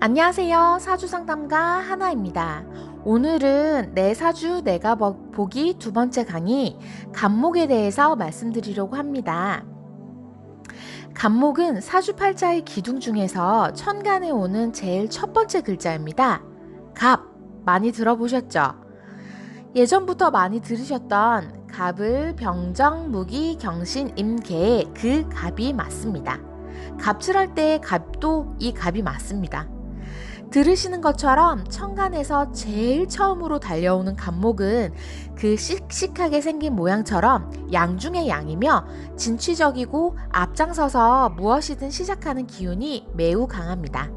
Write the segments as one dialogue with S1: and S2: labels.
S1: 안녕하세요. 사주상담가 하나입니다. 오늘은 내 사주 내가 보기 두 번째 강의 간목에 대해서 말씀드리려고 합니다. 간목은 사주팔자의 기둥 중에서 천간에 오는 제일 첫 번째 글자입니다. 갑, 많이 들어보셨죠? 예전부터 많이 들으셨던 갑을 병정, 무기, 경신, 임계의 그 갑이 맞습니다. 갑질할 때의 갑도 이 갑이 맞습니다. 들으시는 것처럼 천간에서 제일 처음으로 달려오는 간목은 그 씩씩하게 생긴 모양처럼 양 중의 양이며 진취적이고 앞장서서 무엇이든 시작하는 기운이 매우 강합니다.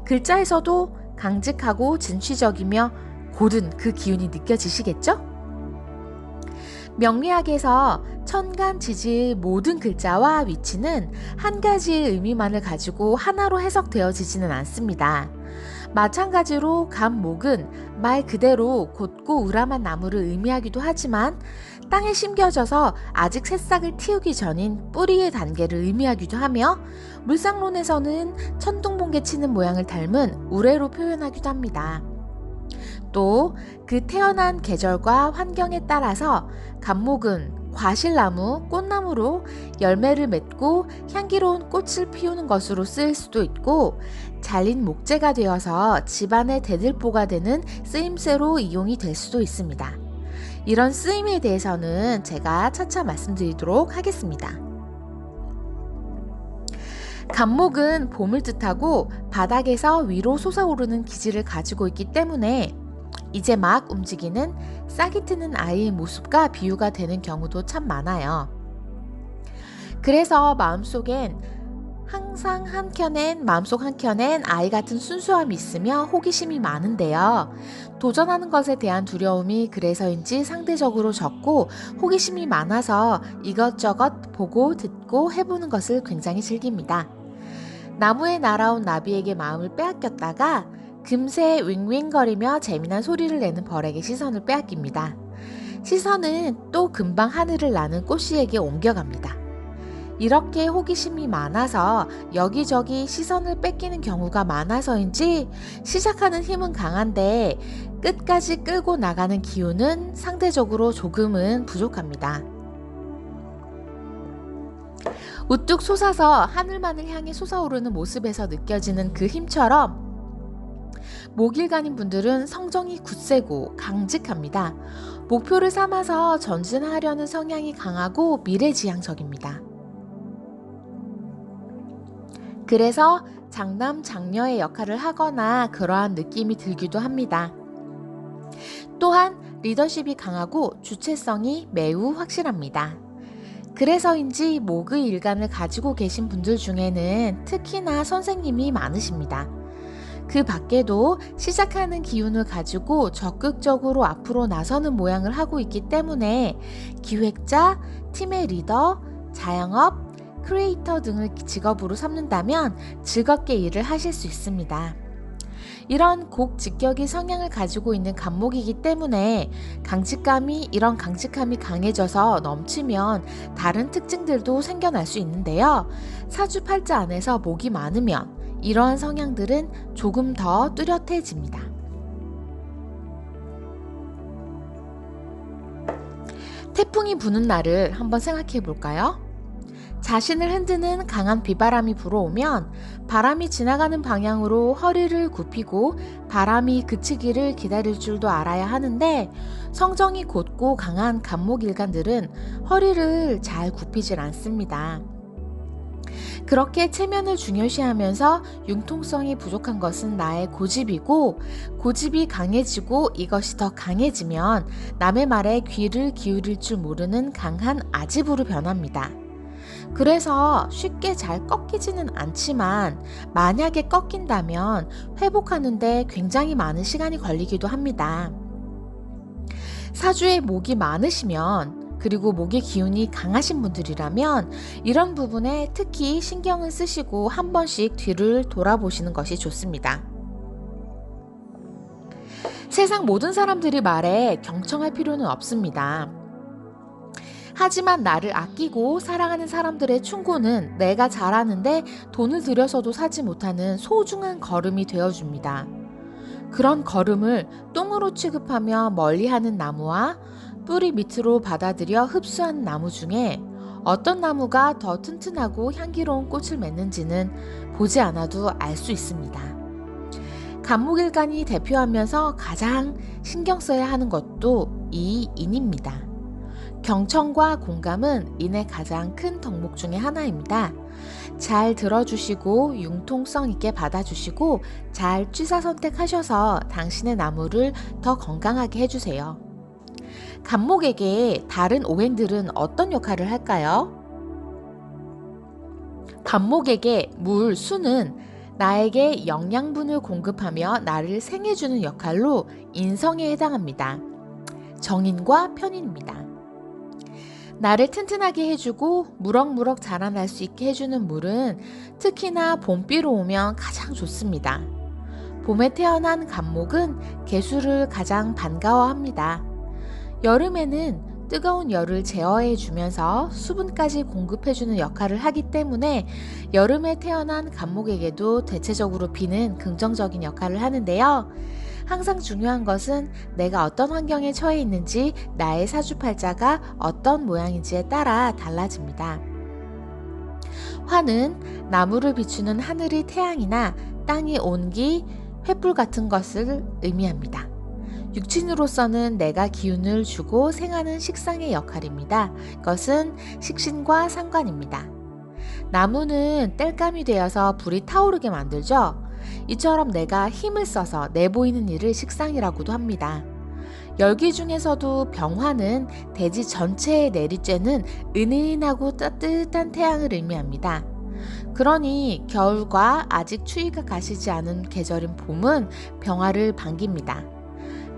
S1: 글자에서도 강직하고 진취적이며 고든 그 기운이 느껴지시겠죠? 명리학에서 천간 지지의 모든 글자와 위치는 한 가지의 의미만을 가지고 하나로 해석되어지지는 않습니다. 마찬가지로 간목은 말 그대로 곧고 우람한 나무를 의미하기도 하지만 땅에 심겨져서 아직 새싹을 틔우기 전인 뿌리의 단계를 의미하기도 하며 물상론에서는 천둥번개 치는 모양을 닮은 우레로 표현하기도 합니다. 또 그 태어난 계절과 환경에 따라서 간목은 과실나무, 꽃나무로 열매를 맺고 향기로운 꽃을 피우는 것으로 쓰일 수도 있고 잘린 목재가 되어서 집안의 대들보가 되는 쓰임새로 이용이 될 수도 있습니다. 이런 쓰임에 대해서는 제가 차차 말씀드리도록 하겠습니다. 간목은 봄을 뜻하고 바닥에서 위로 솟아오르는 기질을 가지고 있기 때문에 이제 막 움직이는 싹이 트는 아이의 모습과 비유가 되는 경우도 참 많아요. 그래서 마음속 한켠엔 아이 같은 순수함이 있으며 호기심이 많은데요. 도전하는 것에 대한 두려움이 그래서인지 상대적으로 적고 호기심이 많아서 이것저것 보고 듣고 해보는 것을 굉장히 즐깁니다. 나무에 날아온 나비에게 마음을 빼앗겼다가 금세 윙윙거리며 재미난 소리를 내는 벌에게 시선을 빼앗깁니다. 시선은 또 금방 하늘을 나는 꽃씨에게 옮겨갑니다. 이렇게 호기심이 많아서 여기저기 시선을 뺏기는 경우가 많아서인지 시작하는 힘은 강한데 끝까지 끌고 나가는 기운은 상대적으로 조금은 부족합니다. 우뚝 솟아서 하늘만을 향해 솟아오르는 모습에서 느껴지는 그 힘처럼 목일간인 분들은 성정이 굳세고 강직합니다. 목표를 삼아서 전진하려는 성향이 강하고 미래지향적입니다. 그래서 장남, 장녀의 역할을 하거나 그러한 느낌이 들기도 합니다. 또한 리더십이 강하고 주체성이 매우 확실합니다. 그래서인지 목의 일간을 가지고 계신 분들 중에는 특히나 선생님이 많으십니다. 그 밖에도 시작하는 기운을 가지고 적극적으로 앞으로 나서는 모양을 하고 있기 때문에 기획자, 팀의 리더, 자영업, 크리에이터 등을 직업으로 삼는다면 즐겁게 일을 하실 수 있습니다. 이런 곡직격의 성향을 가지고 있는 간목이기 때문에 이런 강직함이 강해져서 넘치면 다른 특징들도 생겨날 수 있는데요. 사주팔자 안에서 목이 많으면 이러한 성향들은 조금 더 뚜렷해집니다. 태풍이 부는 날을 한번 생각해 볼까요? 자신을 흔드는 강한 비바람이 불어오면 바람이 지나가는 방향으로 허리를 굽히고 바람이 그치기를 기다릴 줄도 알아야 하는데 성정이 곧고 강한 간목일간들은 허리를 잘 굽히질 않습니다. 그렇게 체면을 중요시하면서 융통성이 부족한 것은 나의 고집이고 고집이 강해지고 이것이 더 강해지면 남의 말에 귀를 기울일 줄 모르는 강한 아집으로 변합니다. 그래서 쉽게 잘 꺾이지는 않지만 만약에 꺾인다면 회복하는데 굉장히 많은 시간이 걸리기도 합니다. 사주에 목이 많으시면 그리고 목의 기운이 강하신 분들이라면 이런 부분에 특히 신경을 쓰시고 한 번씩 뒤를 돌아보시는 것이 좋습니다. 세상 모든 사람들이 말에 경청할 필요는 없습니다. 하지만 나를 아끼고 사랑하는 사람들의 충고는 내가 잘하는데 돈을 들여서도 사지 못하는 소중한 걸음이 되어줍니다. 그런 걸음을 똥으로 취급하며 멀리하는 나무와 뿌리 밑으로 받아들여 흡수하는 나무 중에 어떤 나무가 더 튼튼하고 향기로운 꽃을 맺는지는 보지 않아도 알 수 있습니다. 간목일간이 대표하면서 가장 신경 써야 하는 것도 이 인입니다. 경청과 공감은 인의 가장 큰 덕목 중에 하나입니다. 잘 들어주시고 융통성 있게 받아주시고 잘 취사 선택하셔서 당신의 나무를 더 건강하게 해주세요. 간목에게 다른 오행들은 어떤 역할을 할까요? 간목에게 물, 수는 나에게 영양분을 공급하며 나를 생해주는 역할로 인성에 해당합니다. 정인과 편인입니다. 나를 튼튼하게 해주고 무럭무럭 자라날 수 있게 해주는 물은 특히나 봄비로 오면 가장 좋습니다. 봄에 태어난 간목은 개수를 가장 반가워합니다. 여름에는 뜨거운 열을 제어해 주면서 수분까지 공급해주는 역할을 하기 때문에 여름에 태어난 간목에게도 대체적으로 비는 긍정적인 역할을 하는데요. 항상 중요한 것은 내가 어떤 환경에 처해 있는지 나의 사주팔자가 어떤 모양인지에 따라 달라집니다. 화는 나무를 비추는 하늘의 태양이나 땅의 온기, 횃불 같은 것을 의미합니다. 육친으로서는 내가 기운을 주고 생하는 식상의 역할입니다. 이것은 식신과 상관입니다. 나무는 땔감이 되어서 불이 타오르게 만들죠. 이처럼 내가 힘을 써서 내보이는 일을 식상이라고도 합니다. 열기 중에서도 병화는 대지 전체에 내리쬐는 은은하고 따뜻한 태양을 의미합니다. 그러니 겨울과 아직 추위가 가시지 않은 계절인 봄은 병화를 반깁니다.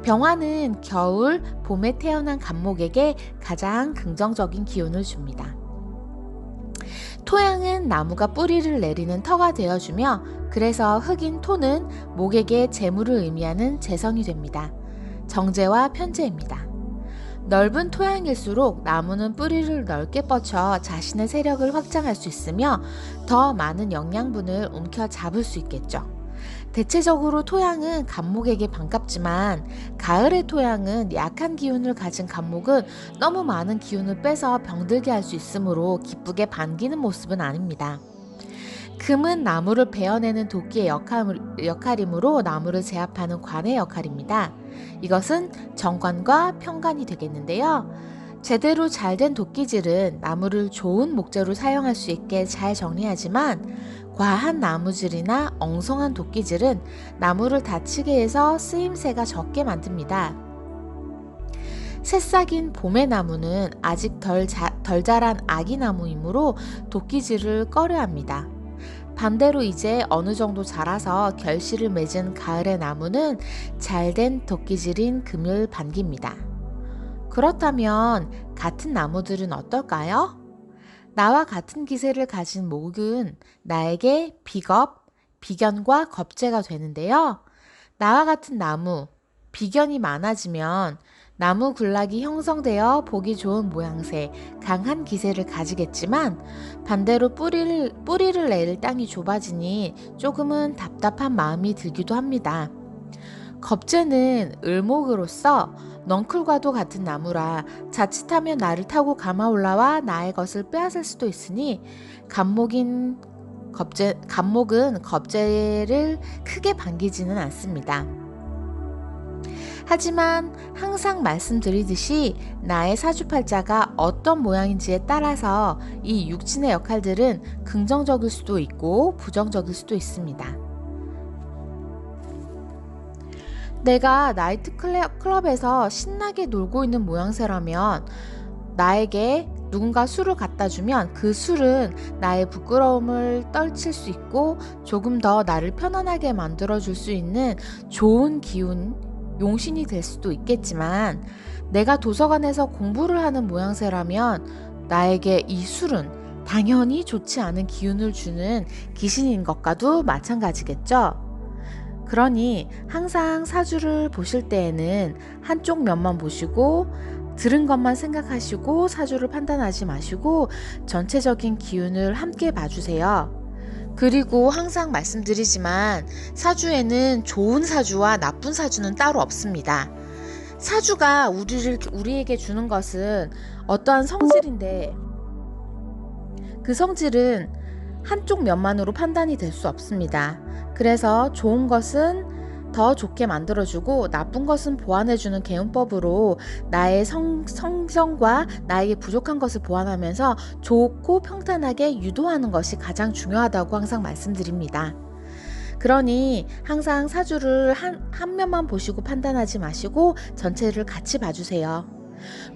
S1: 병화는 겨울, 봄에 태어난 간목에게 가장 긍정적인 기운을 줍니다. 토양은 나무가 뿌리를 내리는 터가 되어주며 그래서 흙인 토는 목에게 재물을 의미하는 재성이 됩니다. 정제와 편재입니다. 넓은 토양일수록 나무는 뿌리를 넓게 뻗쳐 자신의 세력을 확장할 수 있으며 더 많은 영양분을 움켜잡을 수 있겠죠. 대체적으로 토양은 간목에게 반갑지만 가을의 토양은 약한 기운을 가진 간목은 너무 많은 기운을 빼서 병들게 할 수 있으므로 기쁘게 반기는 모습은 아닙니다. 금은 나무를 베어내는 도끼의 역할이므로 나무를 제압하는 관의 역할입니다. 이것은 정관과 편관이 되겠는데요. 제대로 잘된 도끼질은 나무를 좋은 목재로 사용할 수 있게 잘 정리하지만 과한 나무질이나 엉성한 도끼질은 나무를 다치게 해서 쓰임새가 적게 만듭니다. 새싹인 봄의 나무는 아직 덜 자란 아기 나무이므로 도끼질을 꺼려합니다. 반대로 이제 어느 정도 자라서 결실을 맺은 가을의 나무는 잘된 도끼질인 금을 반깁니다. 그렇다면 같은 나무들은 어떨까요? 나와 같은 기세를 가진 목은 나에게 비겁, 비견과 겁재가 되는데요. 나와 같은 나무, 비견이 많아지면 나무 군락이 형성되어 보기 좋은 모양새, 강한 기세를 가지겠지만 반대로 뿌리를 내릴 땅이 좁아지니 조금은 답답한 마음이 들기도 합니다. 겁재는 을목으로서 넝쿨과도 같은 나무라 자칫하면 나를 타고 감아 올라와 나의 것을 빼앗을 수도 있으니 간목은 겁재를 크게 반기지는 않습니다. 하지만 항상 말씀드리듯이 나의 사주팔자가 어떤 모양인지에 따라서 이 육친의 역할들은 긍정적일 수도 있고 부정적일 수도 있습니다. 내가 나이트클럽에서 신나게 놀고 있는 모양새라면 나에게 누군가 술을 갖다 주면 그 술은 나의 부끄러움을 떨칠 수 있고 조금 더 나를 편안하게 만들어줄 수 있는 좋은 기운, 용신이 될 수도 있겠지만 내가 도서관에서 공부를 하는 모양새라면 나에게 이 술은 당연히 좋지 않은 기운을 주는 귀신인 것과도 마찬가지겠죠. 그러니 항상 사주를 보실 때에는 한쪽 면만 보시고 들은 것만 생각하시고 사주를 판단하지 마시고 전체적인 기운을 함께 봐주세요. 그리고 항상 말씀드리지만 사주에는 좋은 사주와 나쁜 사주는 따로 없습니다. 사주가 우리에게 주는 것은 어떠한 성질인데 그 성질은 한쪽 면만으로 판단이 될 수 없습니다. 그래서 좋은 것은 더 좋게 만들어주고 나쁜 것은 보완해주는 개운법으로 나의 성성과 나에게 부족한 것을 보완하면서 좋고 평탄하게 유도하는 것이 가장 중요하다고 항상 말씀드립니다. 그러니 항상 사주를 한 면만 보시고 판단하지 마시고 전체를 같이 봐주세요.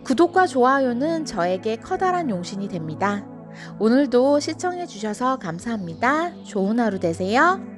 S1: 구독과 좋아요는 저에게 커다란 용신이 됩니다. 오늘도 시청해 주셔서 감사합니다. 좋은 하루 되세요.